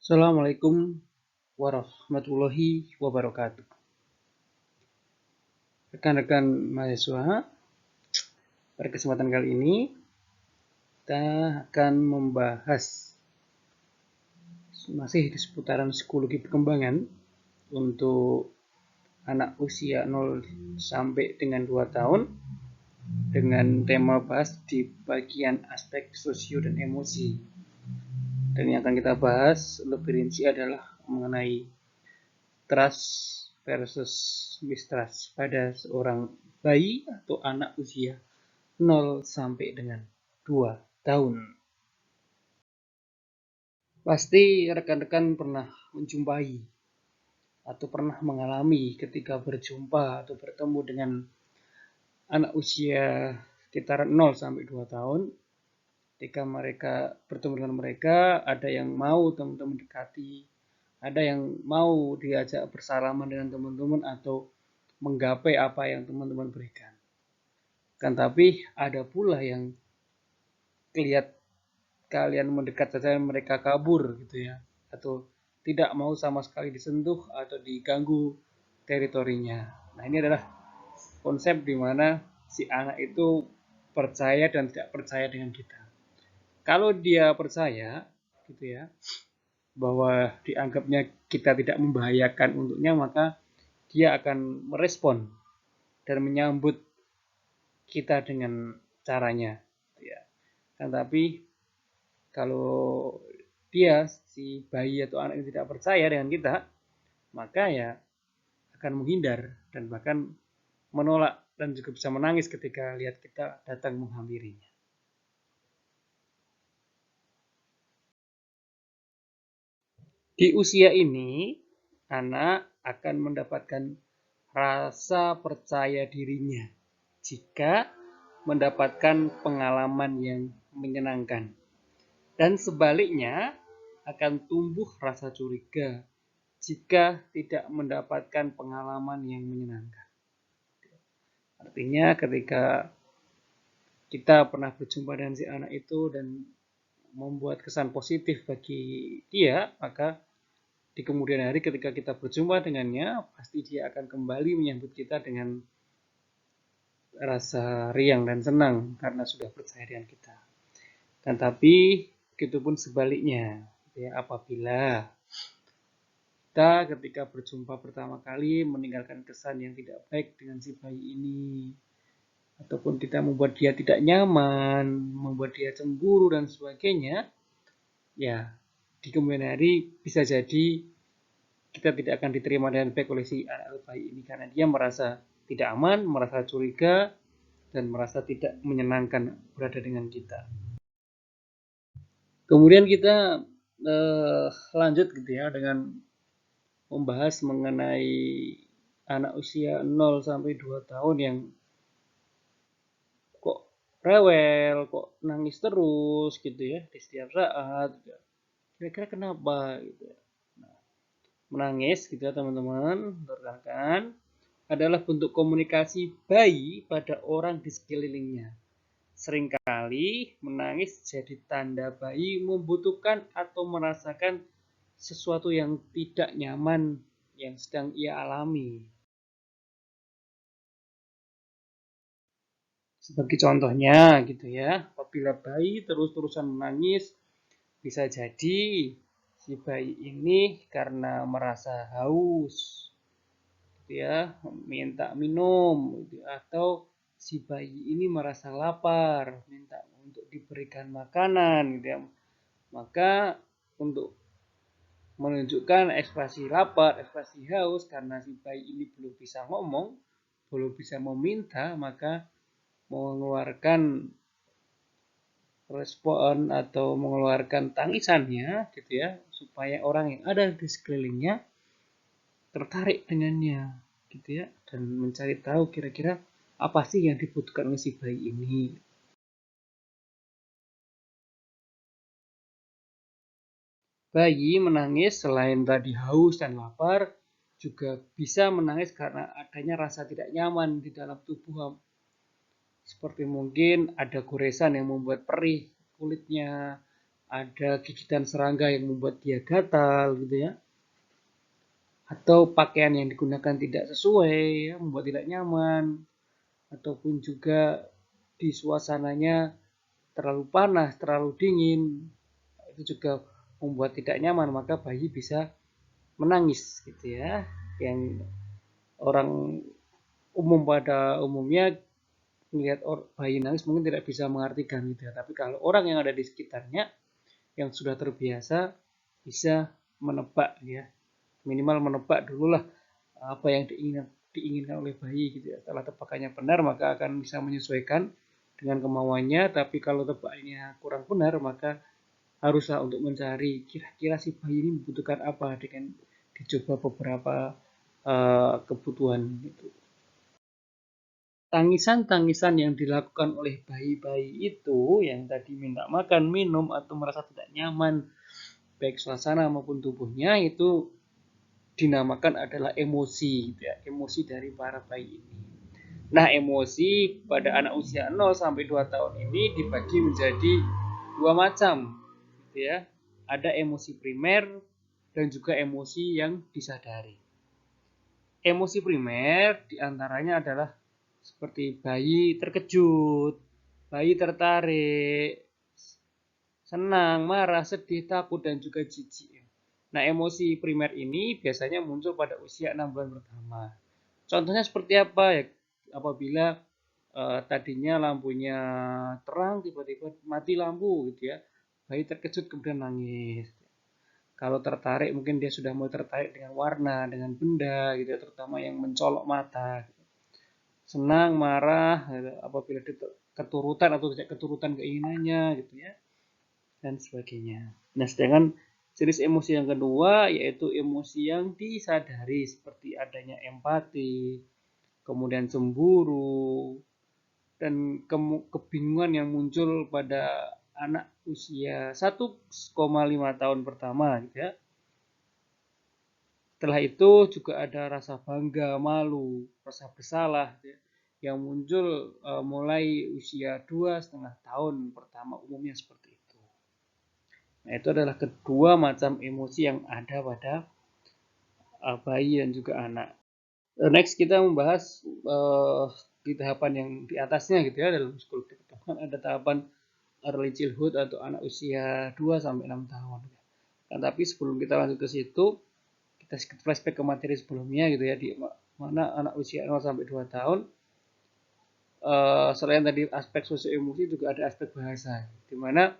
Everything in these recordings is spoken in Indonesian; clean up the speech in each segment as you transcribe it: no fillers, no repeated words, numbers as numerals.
Assalamualaikum warahmatullahi wabarakatuh. Rekan-rekan mahasiswa, pada kesempatan kali ini kita akan membahas masih di seputaran psikologi perkembangan untuk anak usia 0 sampai dengan 2 tahun dengan tema bahas di bagian aspek sosio dan emosi. Dan yang akan kita bahas lebih rinci adalah mengenai trust versus mistrust pada seorang bayi atau anak usia 0 sampai dengan 2 tahun. Pasti rekan-rekan pernah menjumpai atau pernah mengalami ketika berjumpa atau bertemu dengan anak usia sekitar 0 sampai 2 tahun. Ketika mereka bertemu dengan mereka, ada yang mau teman-teman dekati, ada yang mau diajak bersalaman dengan teman-teman atau menggapai apa yang teman-teman berikan. Kan tapi ada pula yang kelihatan kalian mendekat saja mereka kabur gitu ya, atau tidak mau sama sekali disentuh atau diganggu teritorinya. Nah, ini adalah konsep di mana si anak itu percaya dan tidak percaya dengan kita. Kalau dia percaya gitu ya, bahwa dianggapnya kita tidak membahayakan untuknya, maka dia akan merespon dan menyambut kita dengan caranya ya. Kan tapi kalau dia si bayi atau anak yang tidak percaya dengan kita, maka ya akan menghindar dan bahkan menolak dan juga bisa menangis ketika lihat kita datang menghampirinya. Di usia ini, anak akan mendapatkan rasa percaya dirinya jika mendapatkan pengalaman yang menyenangkan. Dan sebaliknya, akan tumbuh rasa curiga jika tidak mendapatkan pengalaman yang menyenangkan. Artinya ketika kita pernah berjumpa dengan si anak itu dan membuat kesan positif bagi dia, maka di kemudian hari ketika kita berjumpa dengannya, pasti dia akan kembali menyambut kita dengan rasa riang dan senang karena sudah percaya dengan kita. Dan tapi begitu pun sebaliknya, ya, apabila kita ketika berjumpa pertama kali meninggalkan kesan yang tidak baik dengan si bayi ini, ataupun kita membuat dia tidak nyaman, membuat dia cemburu dan sebagainya, ya di kemudian hari bisa jadi kita tidak akan diterima dengan baik oleh si anak bayi ini karena dia merasa tidak aman, merasa curiga, dan merasa tidak menyenangkan berada dengan kita. Kemudian kita lanjut gitu ya dengan membahas mengenai anak usia 0 sampai 2 tahun yang kok rewel, kok nangis terus gitu ya di setiap saat. Kira-kira kenapa gitu ya. Nah, menangis gitu ya teman-teman, rekan-rekan, adalah bentuk komunikasi bayi pada orang di sekelilingnya. Seringkali menangis jadi tanda bayi membutuhkan atau merasakan sesuatu yang tidak nyaman yang sedang ia alami. Sebagai contohnya gitu ya, apabila bayi terus-terusan menangis, bisa jadi si bayi ini karena merasa haus, gitu ya, minta minum, gitu, atau si bayi ini merasa lapar, minta untuk diberikan makanan, gitu ya. Maka untuk menunjukkan ekspresi lapar, ekspresi haus karena si bayi ini belum bisa ngomong, belum bisa meminta, maka mengeluarkan respon atau mengeluarkan tangisannya gitu ya supaya orang yang ada di sekelilingnya tertarik dengannya gitu ya dan mencari tahu kira-kira apa sih yang dibutuhkan oleh si bayi ini. Bayi menangis selain tadi haus dan lapar juga bisa menangis karena adanya rasa tidak nyaman di dalam tubuh, seperti mungkin ada goresan yang membuat perih kulitnya, ada gigitan serangga yang membuat dia gatal gitu ya, atau pakaian yang digunakan tidak sesuai ya, membuat tidak nyaman, ataupun juga di suasananya terlalu panas, terlalu dingin, itu juga membuat tidak nyaman, maka bayi bisa menangis gitu ya. Yang orang umum pada umumnya melihat bayi nangis mungkin tidak bisa mengartikan gitu ya. Tapi kalau orang yang ada di sekitarnya yang sudah terbiasa bisa menebak ya. Minimal menebak dulu lah apa yang diinginkan oleh bayi gitu ya. Setelah tebakannya benar maka akan bisa menyesuaikan dengan kemauannya, tapi kalau tebakannya kurang benar maka haruslah untuk mencari kira-kira si bayi ini membutuhkan apa dengan dicoba beberapa kebutuhan itu. Tangisan-tangisan yang dilakukan oleh bayi-bayi itu yang tadi minta makan, minum, atau merasa tidak nyaman baik suasana maupun tubuhnya itu dinamakan adalah emosi gitu ya, emosi dari para bayi ini. Nah, emosi pada anak usia 0 sampai 2 tahun ini dibagi menjadi dua macam gitu ya. Ada emosi primer dan juga emosi yang disadari. Emosi primer diantaranya adalah seperti bayi terkejut, bayi tertarik, senang, marah, sedih, takut, dan juga jijik. Nah, emosi primer ini biasanya muncul pada usia 6 bulan pertama. Contohnya seperti apa ya? Apabila tadinya lampunya terang, tiba-tiba mati lampu gitu ya. Bayi terkejut kemudian nangis. Kalau tertarik mungkin dia sudah mulai tertarik dengan warna, dengan benda gitu ya, terutama yang mencolok mata. Senang, marah, gitu, apabila keturutan atau tidak keturutan keinginannya gitu ya, dan sebagainya. Nah, sedangkan jenis emosi yang kedua yaitu emosi yang disadari seperti adanya empati, kemudian cemburu, dan kebingungan yang muncul pada anak usia 1,5 tahun pertama gitu ya. Setelah itu juga ada rasa bangga, malu, rasa bersalah gitu ya, yang muncul mulai usia 2,5 tahun pertama, umumnya seperti itu. Nah, itu adalah kedua macam emosi yang ada pada bayi dan juga anak. Next kita membahas di tahapan yang di atasnya gitu ya, dalam psikologi perkembangan ada tahapan early childhood atau anak usia 2 sampai 6 tahun. Nah, tapi sebelum kita lanjut ke situ, kita flashback ke materi sebelumnya gitu ya, di mana anak usia 0 sampai 2 tahun selain tadi aspek sosio emosi juga ada aspek bahasa, di mana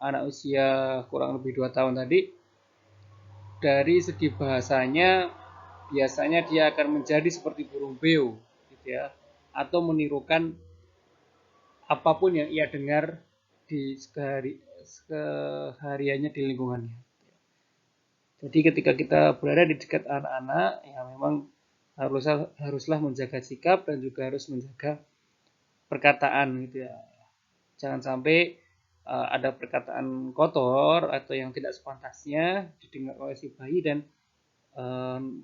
anak usia kurang lebih 2 tahun tadi dari segi bahasanya biasanya dia akan menjadi seperti burung beo gitu ya, atau menirukan apapun yang ia dengar di sehariannya di lingkungannya. Jadi ketika kita berada di dekat anak-anak, ya memang haruslah menjaga sikap dan juga harus menjaga perkataan gitu ya. Jangan sampai ada perkataan kotor atau yang tidak sepantasnya didengar oleh si bayi dan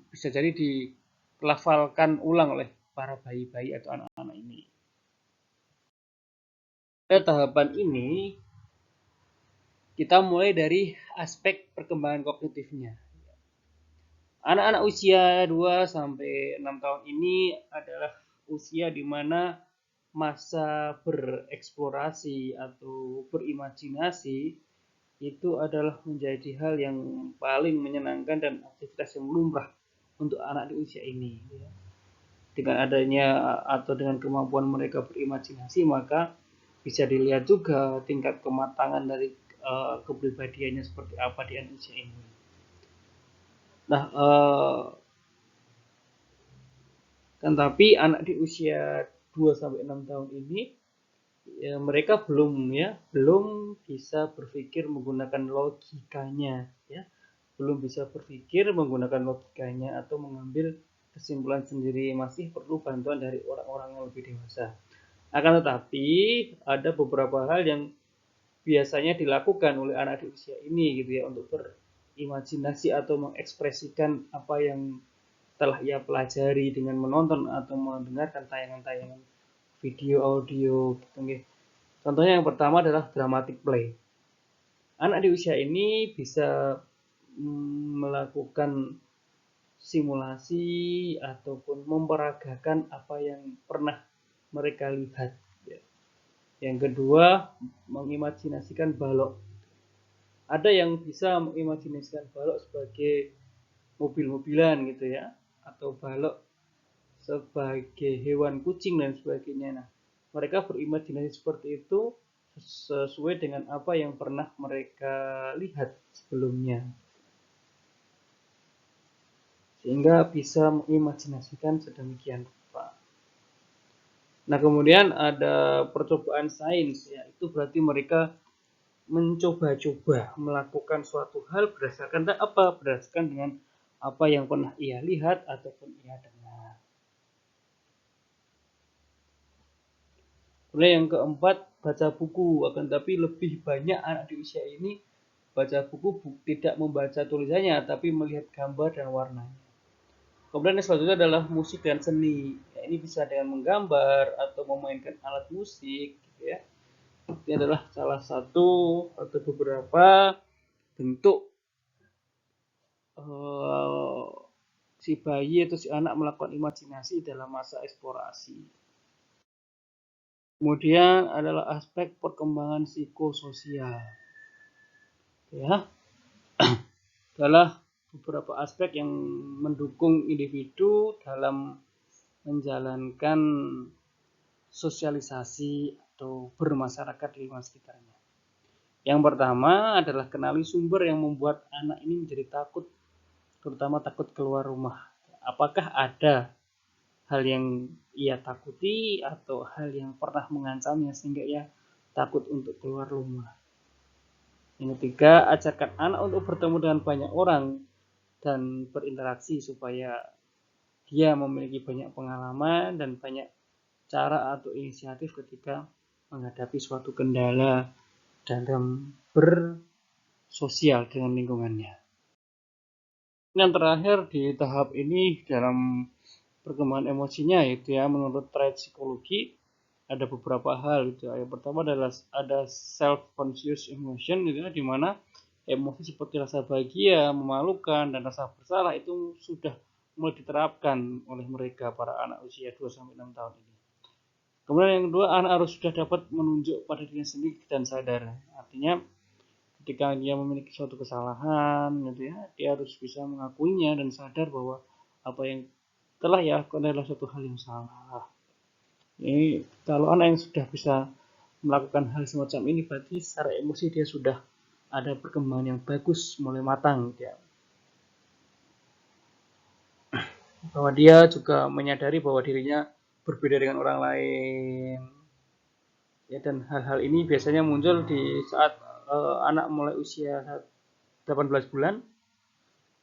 bisa jadi dilafalkan ulang oleh para bayi-bayi atau anak-anak ini. Pada tahapan ini kita mulai dari aspek perkembangan kognitifnya. Anak-anak usia 2 sampai 6 tahun ini adalah usia di mana masa bereksplorasi atau berimajinasi itu adalah menjadi hal yang paling menyenangkan dan aktivitas yang lumrah untuk anak di usia ini. Dengan adanya atau dengan kemampuan mereka berimajinasi, maka bisa dilihat juga tingkat kematangan dari kepribadiannya seperti apa di usia ini. Nah, kan tapi anak di usia 2 sampai 6 tahun ini ya, mereka belum bisa berpikir menggunakan logikanya ya. Belum bisa berpikir menggunakan logikanya atau mengambil kesimpulan sendiri, masih perlu bantuan dari orang-orang yang lebih dewasa. Akan tetapi ada beberapa hal yang biasanya dilakukan oleh anak di usia ini gitu ya, untuk berimajinasi atau mengekspresikan apa yang telah ia pelajari dengan menonton atau mendengarkan tayangan-tayangan video, audio gitu. Contohnya yang pertama adalah dramatic play. Anak di usia ini bisa melakukan simulasi ataupun memperagakan apa yang pernah mereka lihat. Yang kedua, mengimajinasikan balok. Ada yang bisa mengimajinasikan balok sebagai mobil-mobilan gitu ya, atau balok sebagai hewan kucing dan sebagainya. Nah, mereka berimajinasi seperti itu sesuai dengan apa yang pernah mereka lihat sebelumnya, sehingga bisa mengimajinasikan sedemikian rupa. Nah, kemudian ada percobaan sains, ya, itu berarti mereka mencoba-coba melakukan suatu hal berdasarkan apa? Berdasarkan dengan apa yang pernah ia lihat ataupun ia dengar. Kemudian yang keempat, baca buku. Akan tapi lebih banyak anak di usia ini baca buku tidak membaca tulisannya, tapi melihat gambar dan warnanya. Kemudian yang selanjutnya adalah musik dan seni. Ya, ini bisa dengan menggambar atau memainkan alat musik, gitu ya. Ini adalah salah satu atau beberapa bentuk si bayi atau si anak melakukan imajinasi dalam masa eksplorasi. Kemudian adalah aspek perkembangan psikososial. Ya, adalah beberapa aspek yang mendukung individu dalam menjalankan sosialisasi atau bermasyarakat di lingkungan sekitarnya. Yang pertama adalah kenali sumber yang membuat anak ini menjadi takut, terutama takut keluar rumah. Apakah ada hal yang ia takuti atau hal yang pernah mengancamnya sehingga ia takut untuk keluar rumah. Yang ketiga, ajarkan anak untuk bertemu dengan banyak orang dan berinteraksi supaya dia memiliki banyak pengalaman dan banyak cara atau inisiatif ketika menghadapi suatu kendala dalam bersosial dengan lingkungannya. Yang terakhir di tahap ini dalam perkembangan emosinya, yaitu ya menurut trait psikologi ada beberapa hal gitu. Yang pertama adalah ada self conscious emotion gitu ya, di mana emosi seperti rasa bahagia, memalukan dan rasa bersalah itu sudah mulai diterapkan oleh mereka para anak usia 2 sampai 6 tahun ini. Kemudian yang kedua, anak harus sudah dapat menunjuk pada dirinya sendiri dan sadar. Artinya ketika dia memiliki suatu kesalahan gitu ya, dia harus bisa mengakuinya dan sadar bahwa apa yang telah ya adalah suatu hal yang salah. Ini kalau anak yang sudah bisa melakukan hal semacam ini berarti secara emosi dia sudah ada perkembangan yang bagus, mulai matang ya. Bahwa dia juga menyadari bahwa dirinya berbeda dengan orang lain. Ya, dan hal-hal ini biasanya muncul di saat anak mulai usia 18 bulan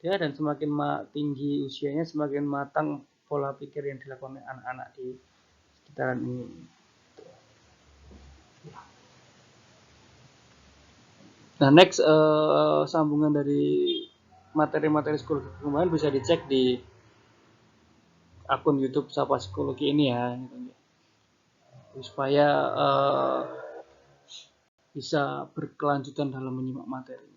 ya, dan semakin tinggi usianya semakin matang pola pikir yang dilakukan oleh anak-anak di sekitaran ini. Nah, next sambungan dari materi-materi psikologi perkembangan bisa dicek di akun YouTube Sapa Psikologi ini ya, supaya bisa berkelanjutan dalam menyimak materi.